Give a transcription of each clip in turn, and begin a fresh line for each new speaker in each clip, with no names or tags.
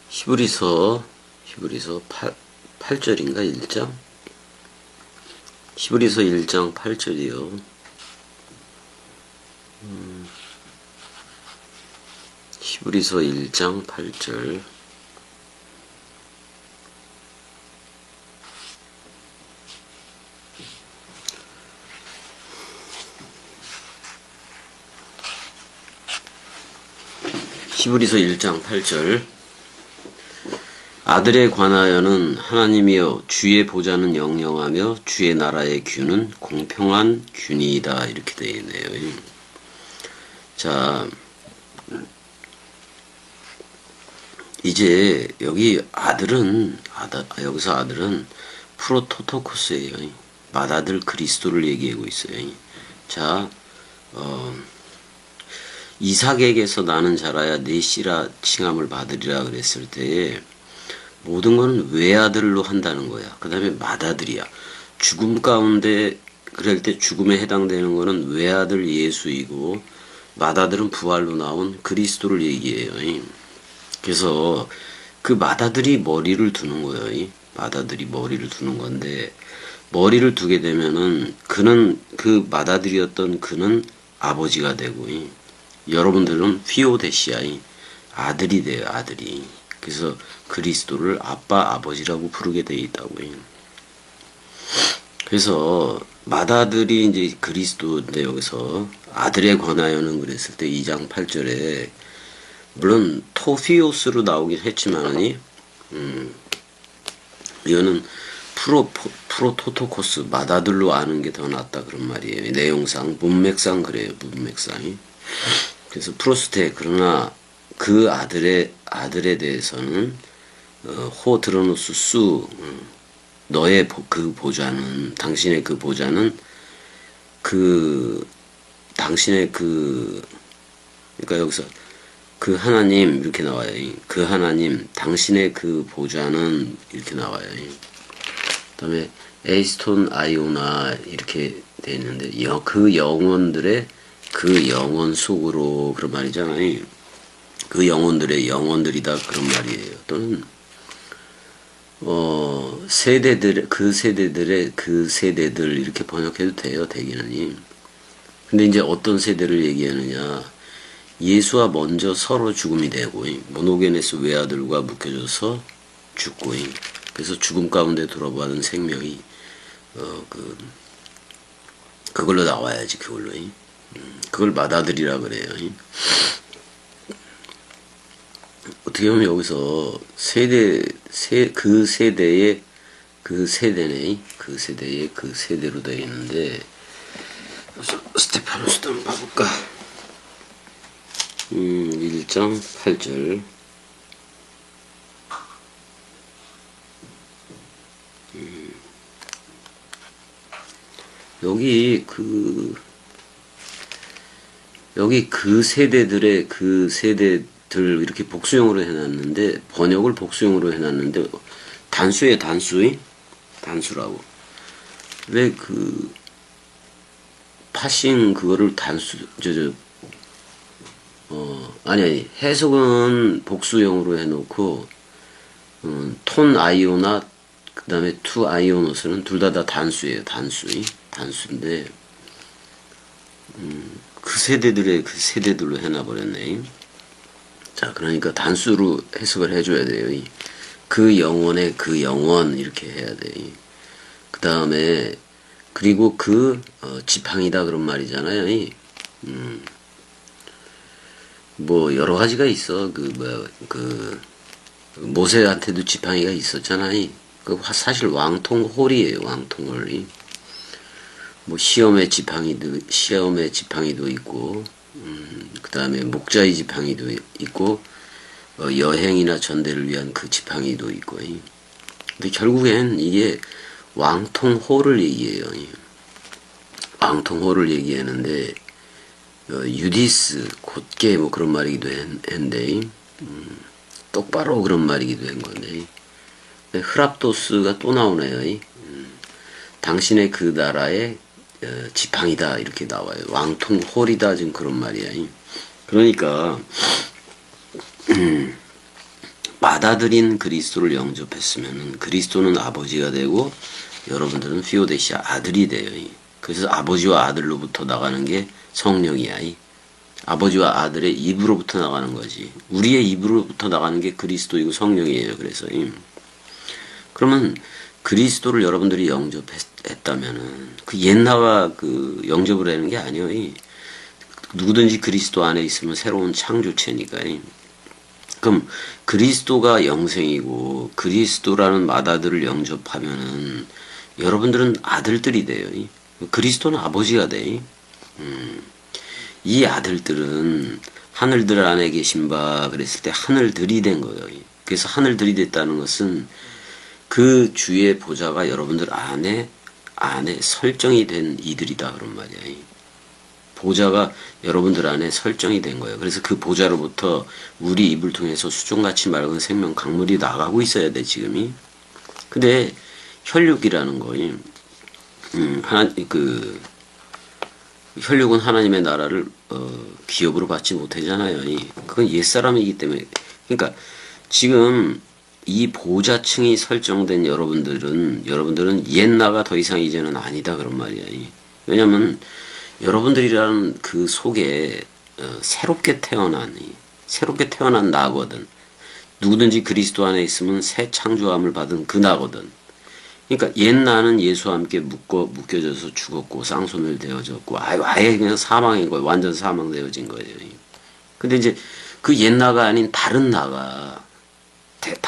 히브리서 8절인가 1장? 히브리서 1장 8절이요. 히브리서 1장 8절. 히브리서 1장 8절. 아들에 관하여는 하나님이여 주의 보좌는 영영하며 주의 나라의 균은 공평한 균이다, 이렇게 되어 있네요. 자, 이제 여기 여기서 아들은 프로토토코스예요. 맏아들 그리스도를 얘기하고 있어요. 자, 이삭에게서 나는 자라야 내 씨라 칭함을 받으리라 그랬을 때에 모든 건 외아들로 한다는 거야. 그 다음에 맏아들이야. 죽음 가운데 그럴 때 죽음에 해당되는 거는 외아들 예수이고 맏아들은 부활로 나온 그리스도를 얘기해요. 그래서 그 맏아들이 머리를 두는 거예요. 맏아들이 머리를 두는 건데, 머리를 두게 되면은 그 맏아들이었던 그는 아버지가 되고, 여러분들은 피오데시아, 아들이 돼요. 아들이. 그래서 그리스도를 아빠, 아버지라고 부르게 되어 있다고요. 그래서 맏아들이 이제 그리스도인데, 여기서 아들에 관하여는 그랬을 때 2장 8절에 물론 토피오스로 나오긴 했지만은 이거는 프로토토코스, 맏아들로 아는 게 더 낫다, 그런 말이에요. 내용상 문맥상 그래요. 문맥상이. 그래서 프로스테, 그러나 그 아들에 대해서는 호 드로노스 수, 너의 그 보좌는, 당신의 그 보좌는 당신의 그러니까 여기서 그 하나님 이렇게 나와요. 그 하나님, 당신의 그 보좌는 이렇게 나와요. 그 다음에 에이스톤 아이오나 이렇게 돼 있는데, 그 영혼들의 그 영혼 속으로, 그런 말이잖아요. 그 영혼들의 영혼들이다, 그런 말이에요. 또는 그 세대들 이렇게 번역해도 돼요, 대기는. 근데 이제 어떤 세대를 얘기하느냐? 예수와 먼저 서로 죽음이 되고, 모노게네스 외아들과 묶여져서 죽고, 그래서 죽음 가운데 돌아받은 생명이 그걸로 나와야지. 그걸 맏아들이라 그래요. 어떻게 보면 여기서 그 세대의 그 세대로 되어 있는데, 스테파노스도 한번 봐볼까? 1장 8절. 여기 그 세대들 이렇게 복수형으로 해놨는데, 번역을 복수형으로 해놨는데, 단수라고. 왜 파싱 그거를 아니, 해석은 복수형으로 해놓고, 톤 아이오나, 그 다음에 투 아이오노스는 둘 다 단수예요. 단수인데, 그 세대들로 해놔버렸네. 자, 그러니까 단수로 해석을 해줘야 돼요. 그 영혼의 그 영혼, 이렇게 해야 돼. 그 다음에, 그리고 지팡이다, 그런 말이잖아요. 뭐, 여러 가지가 있어. 모세한테도 지팡이가 있었잖아요. 사실 왕통홀이에요, 왕통홀이. 뭐, 시험의 지팡이도 있고, 그 다음에 목자의 지팡이도 있고, 여행이나 전대를 위한 그 지팡이도 있고. 근데 결국엔 이게 왕통홀을 얘기해요. 왕통홀을 얘기하는데, 유디스, 곧게 뭐 그런 말이기도 했는데, 똑바로 그런 말이기도 한 건데, 흐랍도스가 또 나오네요. 당신의 그 나라의 지팡이다, 이렇게 나와요. 왕통홀이다, 지금 그런 말이야. 그러니까 받아들인 그리스도를 영접했으면은 그리스도는 아버지가 되고 여러분들은 피오데시아 아들이 돼요. 그래서 아버지와 아들로부터 나가는 게 성령이야. 아버지와 아들의 입으로부터 나가는 거지. 우리의 입으로부터 나가는 게 그리스도이고 성령이에요. 그래서 그러면 그리스도를 여러분들이 영접했다면은 그 옛나가 그 영접을 하는 게 아니에요. 누구든지 그리스도 안에 있으면 새로운 창조체니까. 그럼 그리스도가 영생이고 그리스도라는 맏아들을 영접하면은 여러분들은 아들들이 돼요. 그리스도는 아버지가 돼. 이 아들들은 하늘들 안에 계신 바 그랬을 때 하늘들이 된 거예요. 그래서 하늘들이 됐다는 것은 그 주의 보좌가 여러분들 안에 설정이 된 이들이다 그런 말이야. 보좌가 여러분들 안에 설정이 된 거예요. 그래서 그 보좌로부터 우리 입을 통해서 수종같이 맑은 생명 강물이 나가고 있어야 돼 지금이. 근데 혈육이라는 거임. 혈육은 하나님의 나라를 기업으로 받지 못하잖아요. 그건 옛사람이기 때문에. 그러니까 지금 이 보좌층이 설정된 여러분들은 옛나가 더 이상 이제는 아니다 그런 말이야. 왜냐면 여러분들이라는 그 속에 새롭게 태어난 나거든. 누구든지 그리스도 안에 있으면 새 창조함을 받은 그 나거든. 그러니까 옛 나는 예수와 함께 묶여져서 죽었고 쌍손을 되어졌고 아예 그냥 사망인 거예요. 완전 사망되어진 거예요. 근데 이제 그 옛 나가 아닌 다른 나가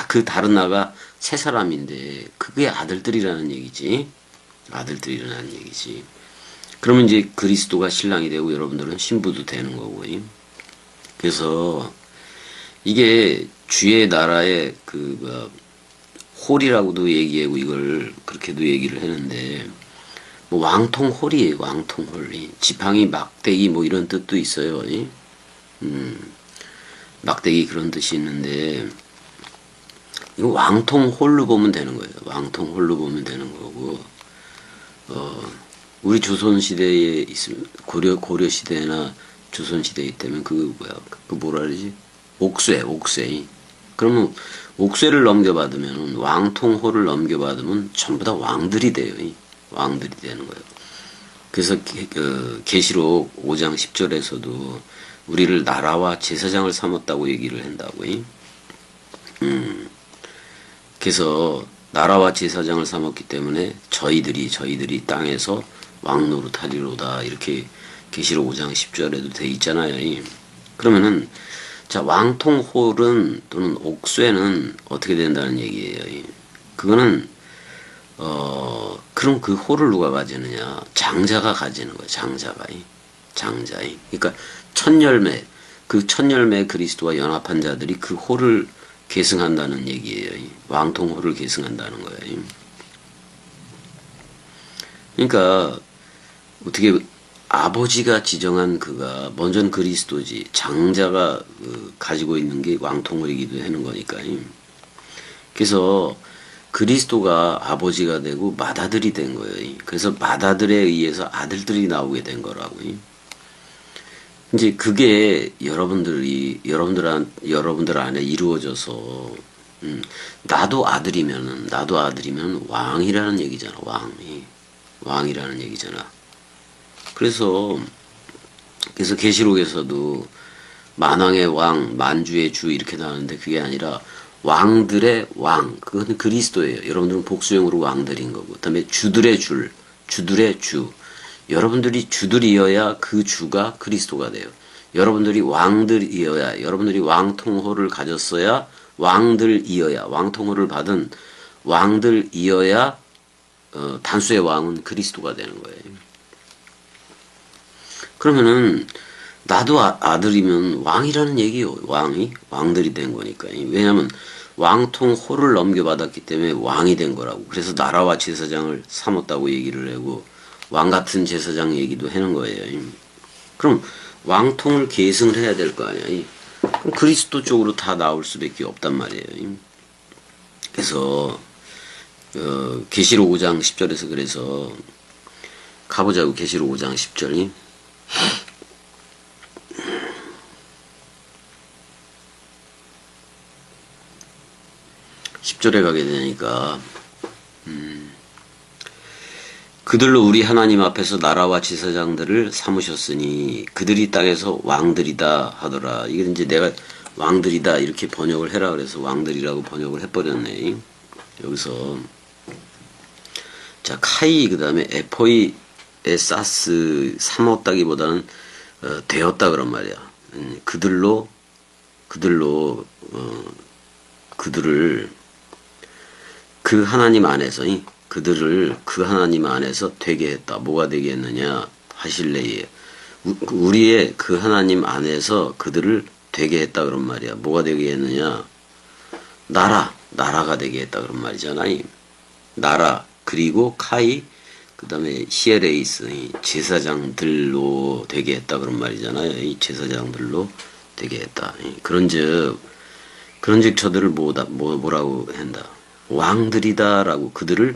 그 다른 나가 새 사람인데 그게 아들들이라는 얘기지. 아들들이라는 얘기지. 그러면 이제 그리스도가 신랑이 되고 여러분들은 신부도 되는 거고. 그래서 이게 주의 나라의 홀이라고도 얘기하고 이걸 그렇게도 얘기를 했는데 뭐 왕통홀이에요. 왕통홀이. 지팡이 막대기 뭐 이런 뜻도 있어요. 막대기 그런 뜻이 있는데 이거 왕통홀로 보면 되는 거예요. 왕통홀로 보면 되는 거고 우리 조선 시대에 있으면 고려 시대나 조선 시대에 있다면 그 뭐라 그러지? 옥쇄. 그러면 옥쇄를 넘겨받으면 왕통호를 넘겨받으면 전부 다 왕들이 돼요. 왕들이 되는 거예요. 그래서 계시록 5장 10절에서도 우리를 나라와 제사장을 삼았다고 얘기를 한다고. 그래서 나라와 제사장을 삼았기 때문에 저희들이 땅에서 왕노릇하리로다 이렇게 계시록 5장 10절에도 돼 있잖아요. 그러면은 자 왕통홀은 또는 옥쇠는 어떻게 된다는 얘기예요. 그거는 그럼 그 홀을 누가 가지느냐? 장자가 가지는 거예요. 장자. 그러니까 첫 열매 그리스도와 연합한 자들이 그 홀을 계승한다는 얘기예요. 왕통홀을 계승한다는 거예요. 그러니까 어떻게 아버지가 지정한 그가 먼저는 그리스도지 장자가 가지고 있는 게 왕통홀이기도 하는 거니까. 그래서 그리스도가 아버지가 되고 맏아들이 된 거예요. 그래서 맏아들에 의해서 아들들이 나오게 된 거라고. 이제 그게 여러분들 안에 이루어져서 나도 아들이면 왕이라는 얘기잖아. 왕이라는 얘기잖아. 그래서 계시록에서도 만왕의 왕, 만주의 주 이렇게 나오는데 그게 아니라 왕들의 왕, 그건 그리스도예요. 여러분들은 복수형으로 왕들인 거고, 그다음에 주들의 주. 여러분들이 주들이어야 그 주가 그리스도가 돼요. 여러분들이 왕들이어야, 여러분들이 왕통호를 가졌어야 왕통호를 받은 왕들이어야 단수의 왕은 그리스도가 되는 거예요. 그러면은 나도 아들이면 왕이라는 얘기요. 왕들이 된 거니까. 왜냐면 왕통호를 넘겨받았기 때문에 왕이 된 거라고. 그래서 나라와 제사장을 삼았다고 얘기를 하고 왕 같은 제사장 얘기도 하는 거예요. 그럼 왕통을 계승을 해야 될 거 아니야. 그럼 그리스도 쪽으로 다 나올 수밖에 없단 말이에요. 그래서 계시록 5장 10절에서 그래서 가보자고. 계시록 5장 10절이 10절에 가게 되니까 그들로 우리 하나님 앞에서 나라와 제사장들을 삼으셨으니 그들이 땅에서 왕들이다 하더라. 이게 이제 내가 왕들이다 이렇게 번역을 해라 그래서 왕들이라고 번역을 해버렸네. 여기서 자 카이 그 다음에 에포이 에사스 삼었다기보다는 되었다 그런 말이야. 그들을 그 하나님 안에서 그들을 그 하나님 안에서 되게 했다. 뭐가 되게 했느냐? 하실레이에 우리의 그 하나님 안에서 그들을 되게 했다 그런 말이야. 뭐가 되게 했느냐? 나라가 되게 했다 그런 말이잖아. 나라 그리고 카이 그 다음에 히에레이스 제사장들로 되게 했다 그런 말이잖아요. 이 제사장들로 되게 했다. 그런즉 저들을 뭐라고 한다? 왕들이다라고 그들을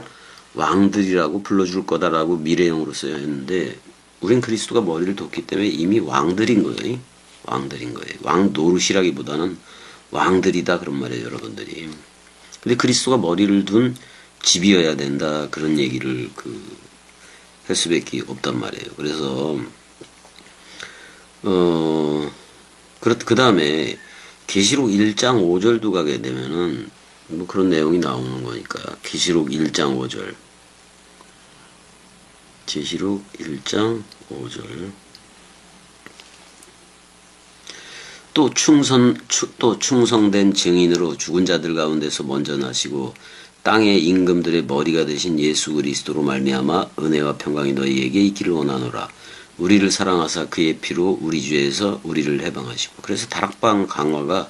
왕들이라고 불러줄 거다라고 미래형으로 써야 했는데 우린 그리스도가 머리를 뒀기 때문에 이미 왕들인 거예요. 왕들인 거예요. 왕 노릇이라기보다는 왕들이다 그런 말이에요, 여러분들이. 근데 그리스도가 머리를 둔 집이어야 된다 그런 얘기를 할 수밖에 없단 말이에요. 그래서 그 다음에 계시록 1장 5절도 가게 되면은 뭐 그런 내용이 나오는 거니까 계시록 1장 5절 계시록 1장 5절 또 충성된 증인으로 죽은 자들 가운데서 먼저 나시고 땅의 임금들의 머리가 되신 예수 그리스도로 말미암아 은혜와 평강이 너희에게 있기를 원하노라. 우리를 사랑하사 그의 피로 우리 주에서 우리를 해방하시고. 그래서 다락방 강화가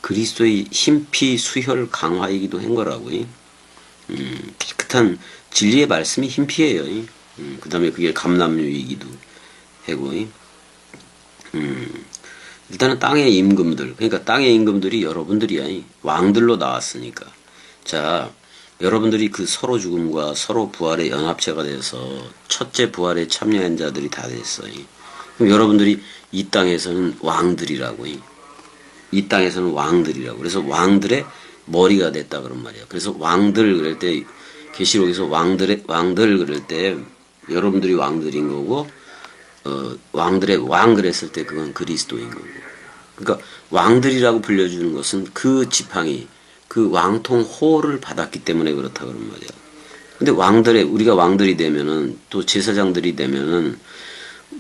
그리스도의 힘피 수혈 강화이기도 한 거라고. 깨끗한 진리의 말씀이 힘피예요. 그 다음에 그게 감람유이기도 하고. 일단은 땅의 임금들, 그러니까 땅의 임금들이 여러분들이야. 왕들로 나왔으니까. 자, 여러분들이 그 서로 죽음과 서로 부활의 연합체가 돼서 첫째 부활에 참여한 자들이 다 됐어요. 그럼 여러분들이 이 땅에서는 왕들이라고. 이 땅에서는 왕들이라고. 그래서 왕들의 머리가 됐다 그런 말이야. 그래서 왕들 그럴 때 계시록에서 왕들 그럴 때 여러분들이 왕들인 거고 왕들의 왕 그랬을 때 그건 그리스도인 거고. 그러니까 왕들이라고 불려주는 것은 그 지팡이 그 왕통호를 받았기 때문에 그렇다 그런 말이야. 근데 우리가 왕들이 되면은 또 제사장들이 되면은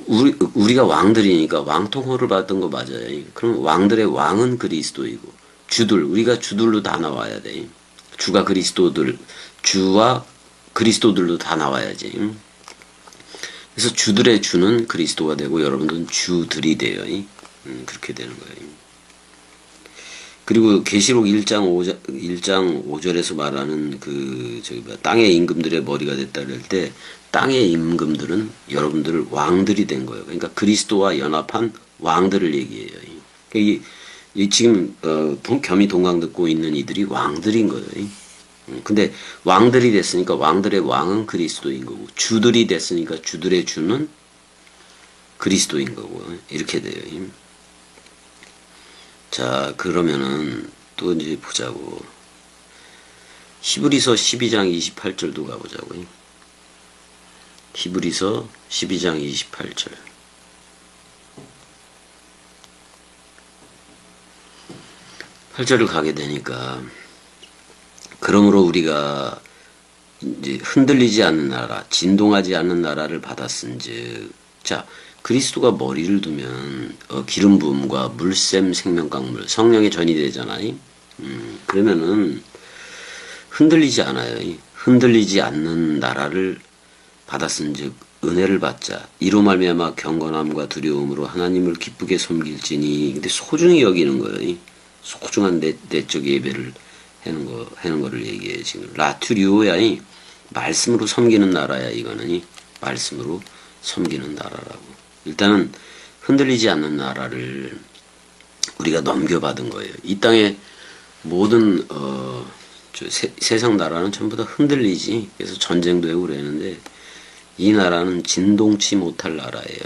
우리가 왕들이니까 왕통호를 받던 거 맞아요. 그럼 왕들의 왕은 그리스도이고 우리가 주들로 다 나와야 돼. 주와 그리스도들로 다 나와야지. 그래서 주들의 주는 그리스도가 되고 여러분들은 주들이 돼요. 그렇게 되는 거예요. 그리고 계시록 1장 5절에서 말하는 땅의 임금들의 머리가 됐다 그럴 때 땅의 임금들은 여러분들을 왕들이 된 거예요. 그러니까 그리스도와 연합한 왕들을 얘기해요. 지금 겸이 동강 듣고 있는 이들이 왕들인 거예요. 근데 왕들이 됐으니까 왕들의 왕은 그리스도인 거고 주들이 됐으니까 주들의 주는 그리스도인 거고 이렇게 돼요. 자, 그러면은 또 이제 보자고. 히브리서 12장 28절도 가보자고. 히브리서 12장 28절. 8절을 가게 되니까 그러므로 우리가 이제 흔들리지 않는 나라, 진동하지 않는 나라를 받았은즉 자, 그리스도가 머리를 두면 기름 부음과 물샘 생명강물 성령의 전이 되잖아요. 그러면은 흔들리지 않아요. 흔들리지 않는 나라를 받았은즉 은혜를 받자. 이로 말미암아 경건함과 두려움으로 하나님을 기쁘게 섬길지니. 근데 소중히 여기는 거예요. 소중한 내적 예배를 하는 거를 얘기해 지금. 라투리오야. 말씀으로 섬기는 나라야 이거는. 말씀으로 섬기는 나라라고. 일단은 흔들리지 않는 나라를 우리가 넘겨받은 거예요. 이 땅의 모든 세상 나라는 전부 다 흔들리지. 그래서 전쟁도 하고 그러는데 이 나라는 진동치 못할 나라예요.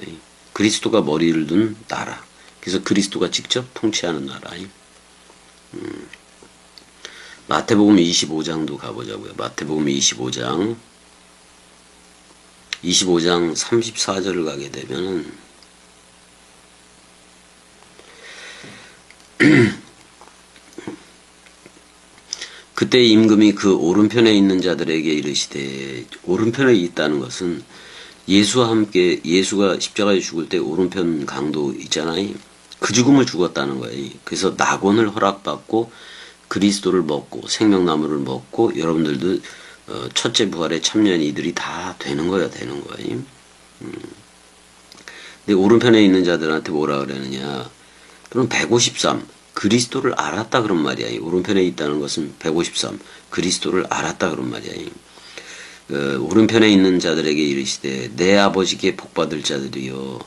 그리스도가 머리를 둔 나라. 그래서 그리스도가 직접 통치하는 나라. 마태복음 25장도 가보자고요. 마태복음 25장 34절을 가게 되면은 그때 임금이 그 오른편에 있는 자들에게 이르시되, 오른편에 있다는 것은 예수와 함께, 예수가 십자가에 죽을 때 오른편 강도 있잖아요. 그 죽음을 죽었다는 거예요. 그래서 낙원을 허락받고 그리스도를 먹고 생명나무를 먹고 여러분들도 첫째 부활에 참여한 이들이 다 되는 거야, 되는 거예요. 근데 오른편에 있는 자들한테 뭐라 그러느냐? 그럼 153 그리스도를 알았다 그런 말이야. 오른편에 있다는 것은 153 그리스도를 알았다 그런 말이야. 오른편에 있는 자들에게 이르시되 내 아버지께 복받을 자들이여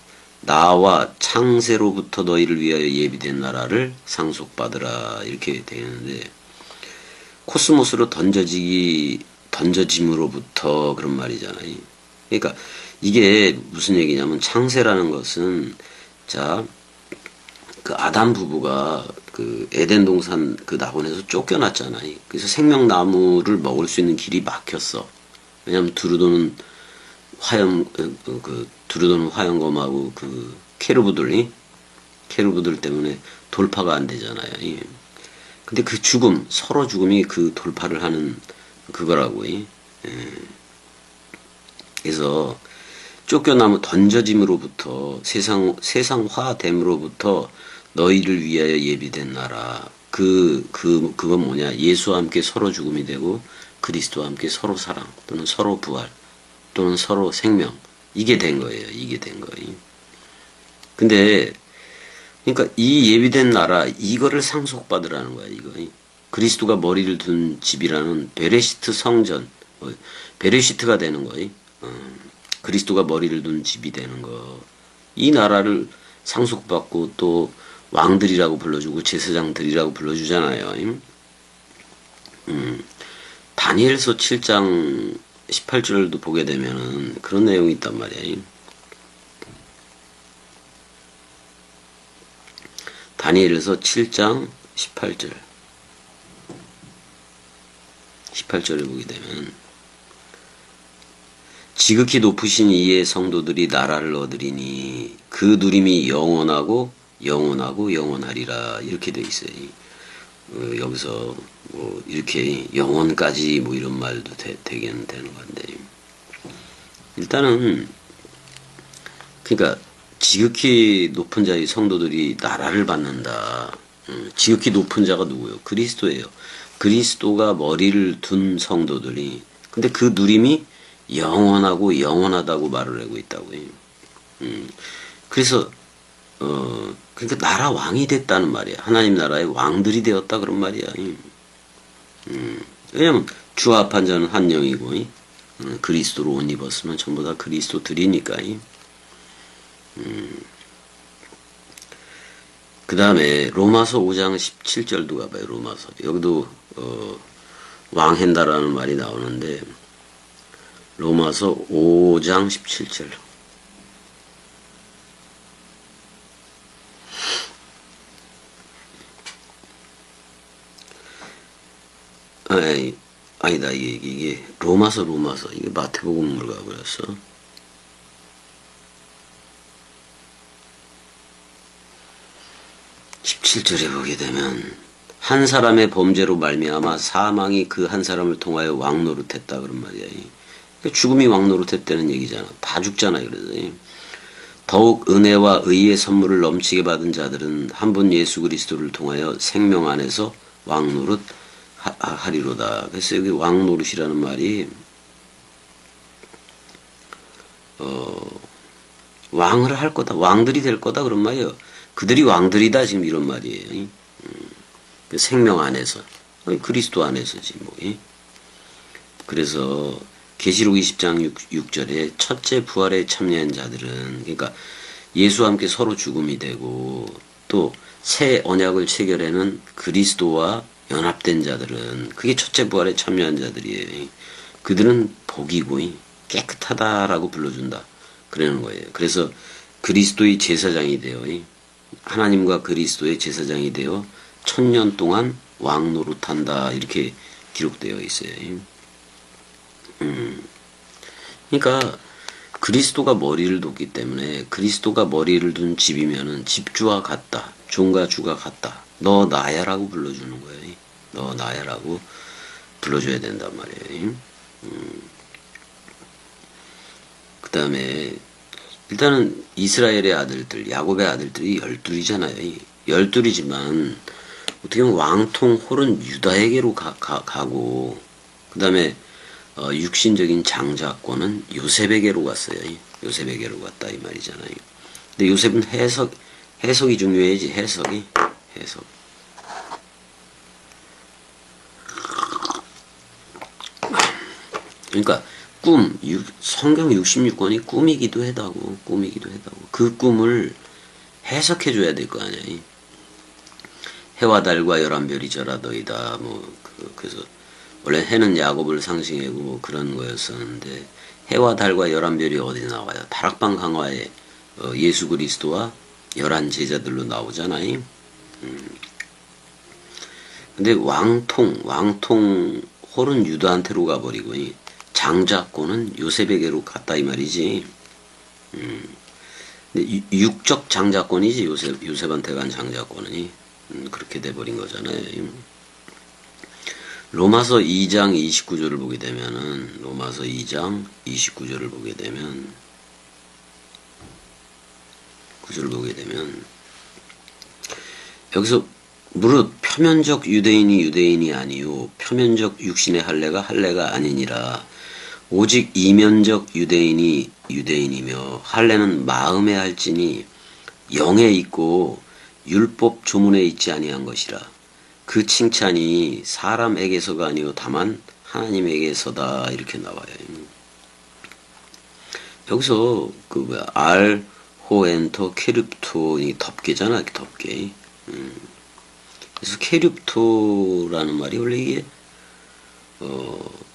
나와 창세로부터 너희를 위하여 예비된 나라를 상속받으라 이렇게 되는데 코스모스로 던져짐으로부터 그런 말이잖아요. 그러니까 이게 무슨 얘기냐면 창세라는 것은 자 그 아담 부부가 그 에덴 동산 그 낙원에서 쫓겨났잖아요. 그래서 생명나무를 먹을 수 있는 길이 막혔어. 왜냐면 두루도는 두루도는 화염검하고 그 케루브들 때문에 돌파가 안 되잖아요. 예. 근데 그 죽음, 서로 죽음이 그 돌파를 하는 그거라고. 예. 그래서 쫓겨나무 던져짐으로부터 세상화됨으로부터 너희를 위하여 예비된 나라. 그건 뭐냐? 예수와 함께 서로 죽음이 되고 그리스도와 함께 서로 사랑 또는 서로 부활 또는 서로 생명. 이게 된 거예요. 이게 된 거예요. 근데 그러니까 이 예비된 나라 이거를 상속받으라는 거야. 이거. 그리스도가 머리를 둔 집이라는 베레시트 성전. 베레시트가 되는 거예요. 그리스도가 머리를 둔 집이 되는 거. 이 나라를 상속받고 또 왕들이라고 불러주고 제사장들이라고 불러주잖아요. 다니엘서 7장 18절도 보게 되면은 그런 내용이 있단 말이에요. 다니엘서 7장 18절. 18절을 보게 되면 지극히 높으신 이의 성도들이 나라를 얻으리니 그 누림이 영원하고 영원하고 영원하리라 이렇게 돼 있어요. 여기서 뭐 이렇게 영원까지 뭐 이런 말도 되긴 되는 건데 일단은 그러니까 지극히 높은 자의 성도들이 나라를 받는다. 지극히 높은 자가 누구예요? 그리스도예요. 그리스도가 머리를 둔 성도들이 근데 그 누림이 영원하고 영원하다고 말을 하고 있다고요. 그래서 그러니까 나라 왕이 됐다는 말이야. 하나님 나라의 왕들이 되었다 그런 말이야. 왜냐면 주 합한 자는 한 영이고 그리스도로 옷 입었으면 전부 다 그리스도들이니까. 그 다음에 로마서 5장 17절도 가봐요. 로마서 여기도 왕한다라는 말이 나오는데 로마서 5장 17절. 아니다, 이게 로마서, 이게 마태복음으로 가버렸어. (17절에) 보게 되면 한 사람의 범죄로 말미암아 사망이 그 한 사람을 통하여 왕노릇했다 그런 말이야. 죽음이 왕노릇했다는 얘기잖아. 다 죽잖아. 그래서 더욱 은혜와 의의 선물을 넘치게 받은 자들은 한 분 예수 그리스도를 통하여 생명 안에서 왕노릇 하리로다. 그래서 여기 왕노릇이라는 말이 왕을 할 거다. 왕들이 될 거다 그런 말이에요. 그들이 왕들이다 지금 이런 말이에요. 생명 안에서 그리스도 안에서지 뭐. 그래서 계시록 20장 6절에 첫째 부활에 참여한 자들은 그러니까 예수와 함께 서로 죽음이 되고 또 새 언약을 체결하는 그리스도와 연합된 자들은 그게 첫째 부활에 참여한 자들이에요. 그들은 복이고 깨끗하다라고 불러준다. 그러는 거예요. 그래서 그리스도의 제사장이 되어 하나님과 그리스도의 제사장이 되어 1000년 동안 왕 노릇한다 이렇게 기록되어 있어요. 그러니까 그리스도가 머리를 뒀기 때문에 그리스도가 머리를 둔 집이면은 집주와 같다. 종과 주가 같다. 너 나야라고 불러주는 거예요. 너 나야라고 불러줘야 된단 말이에요. 그 다음에 일단은 이스라엘의 아들들, 야곱의 아들들이 12이잖아요. 12이지만 어떻게 보면 왕통 홀은 유다에게로 가고 그 다음에 육신적인 장자권은 요셉에게로 갔어요. 요셉에게로 갔다 이 말이잖아요. 근데 요셉은 해석이 중요해지. 해석. 그러니까 성경 66권이 꿈이기도 하다고. 그 꿈을 해석해 줘야 될 거 아니야. 해와 달과 11별이 절하더이다. 그래서 원래 해는 야곱을 상징하고 그런 거였었는데 해와 달과 11별이 어디 나와요? 다락방 강화에 예수 그리스도와 11 제자들로 나오잖아요. 근데 왕통 홀은 유다한테로 가버리고 장자권은 요셉에게로 갔다 이 말이지. 근데 육적 장자권이지 요셉한테 간 장자권은 그렇게 돼버린 거잖아요. 로마서 2장 29절을 보게 되면은 로마서 2장 29절을 보게 되면 9절을 보게 되면 여기서 무릇 표면적 유대인이 아니요 표면적 육신의 할례가 아니니라 오직 이면적 유대인이 유대인이며 할례는 마음에 할지니 영에 있고 율법 조문에 있지 아니한 것이라 그 칭찬이 사람에게서가 아니요 다만 하나님에게서다 이렇게 나와요. 여기서 알 호엔터 케룹토 이 덮개잖아 덮개. 그래서 케룹토라는 말이 원래 이게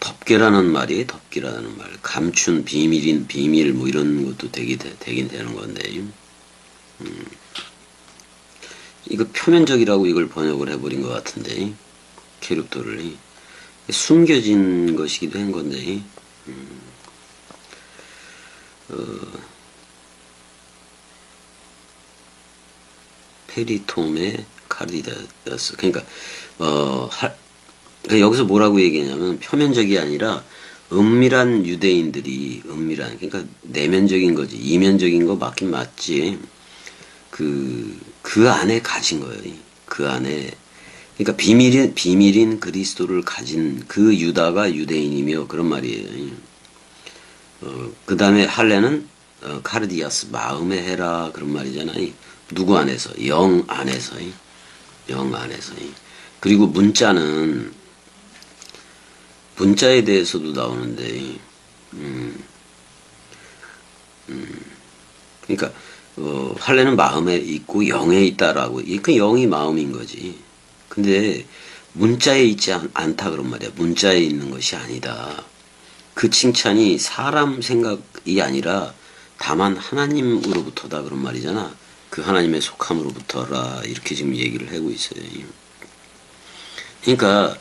덮개라는 말이에요. 덮개라는 말. 감춘 비밀 뭐 이런 것도 되긴 되는 건데. 이거 표면적이라고 이걸 번역을 해버린 것 같은데 케룹토를 숨겨진 것이기도 한 건데 페리톰의 카르디다스 그러니까 여기서 뭐라고 얘기하냐면 표면적이 아니라 은밀한 유대인들이 그러니까 내면적인 거지 이면적인 거 맞긴 맞지 그 안에 가진 거예요. 그 안에 그러니까 비밀인 그리스도를 가진 그 유다가 유대인이며 그런 말이에요. 그 다음에 할례는 카르디아스 마음에 해라 그런 말이잖아요. 누구 안에서? 영 안에서. 그리고 문자에 대해서도 나오는데 그러니까 할례는 마음에 있고 영에 있다라고. 그 영이 마음인 거지. 근데 문자에 있지 않다 그런 말이야. 문자에 있는 것이 아니다. 그 칭찬이 사람 생각이 아니라 다만 하나님으로부터다 그런 말이잖아. 그 하나님의 속함으로부터라 이렇게 지금 얘기를 하고 있어요. 그러니까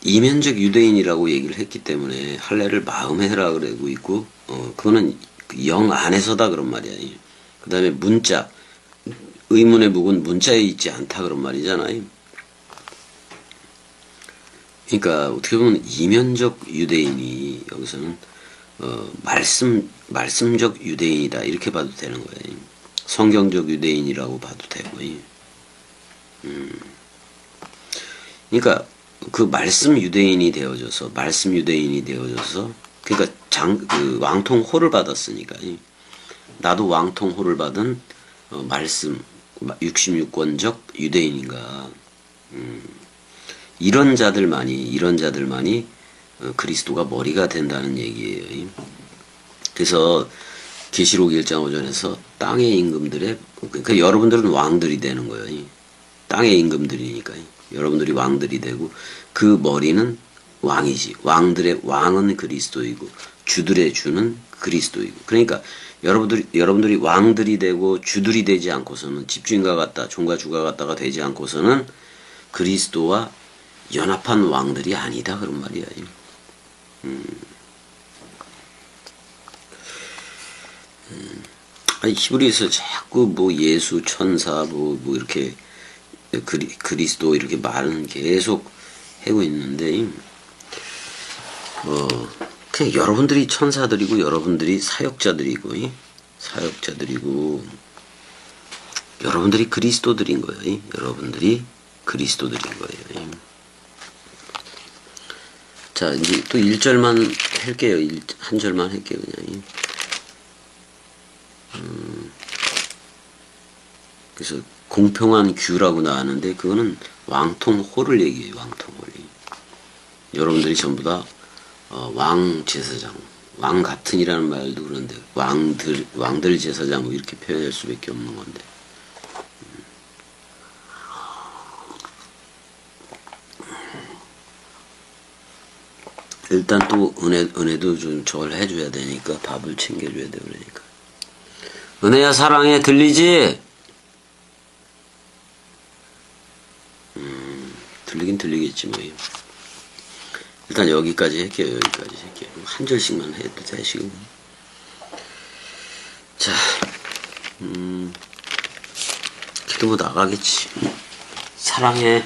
이면적 유대인이라고 얘기를 했기 때문에 할례를 마음에 해라 그러고 있고 그거는 영 안에서다 그런 말이야. 그 다음에 문자 의문의 묵은 문자에 있지 않다 그런 말이잖아요. 그러니까 어떻게 보면 이면적 유대인이 여기서는 말씀적 유대인이다 이렇게 봐도 되는 거예요. 성경적 유대인이라고 봐도 되고. 그러니까 그 말씀 유대인이 되어져서 그러니까 왕통호를 받았으니까 나도 왕통호를 받은 말씀 66권적 유대인인가 이런 자들만이 그리스도가 머리가 된다는 얘기예요. 그래서 계시록 1장 5절에서 땅의 임금들의 그러니까 여러분들은 왕들이 되는 거예요. 땅의 임금들이니까 여러분들이 왕들이 되고 그 머리는 왕이지. 왕들의 왕은 그리스도이고 주들의 주는 그리스도이고. 그러니까 여러분들이 왕들이 되고 주들이 되지 않고서는 집주인과 같다, 종과 주가 같다가 되지 않고서는 그리스도와 연합한 왕들이 아니다 그런 말이야. 아니 히브리서 자꾸 뭐 예수 천사 뭐 이렇게 그리스도 이렇게 말은 계속 하고 있는데 그냥 여러분들이 천사들이고 여러분들이 사역자들이고 여러분들이 그리스도들인 거예요. 여러분들이 그리스도들인 거예요. 자 이제 또 1절만 할게요. 한 절만 할게요. 그냥. 그래서 공평한 규라고 나왔는데 그거는 왕통호를 얘기해요. 왕통호를. 여러분들이 전부 다 왕 제사장, 왕 같은이라는 말도 그런데 왕들 제사장 뭐 이렇게 표현할 수밖에 없는 건데. 일단 또 은혜도 좀 저걸 해줘야 되니까 밥을 챙겨줘야 돼 그러니까. 은혜야 사랑해 들리지? 들리긴 들리겠지 뭐. 일단 여기까지 할게요. 한 절씩만 해도 되시고. 자, 기도 뭐 나가겠지. 사랑해.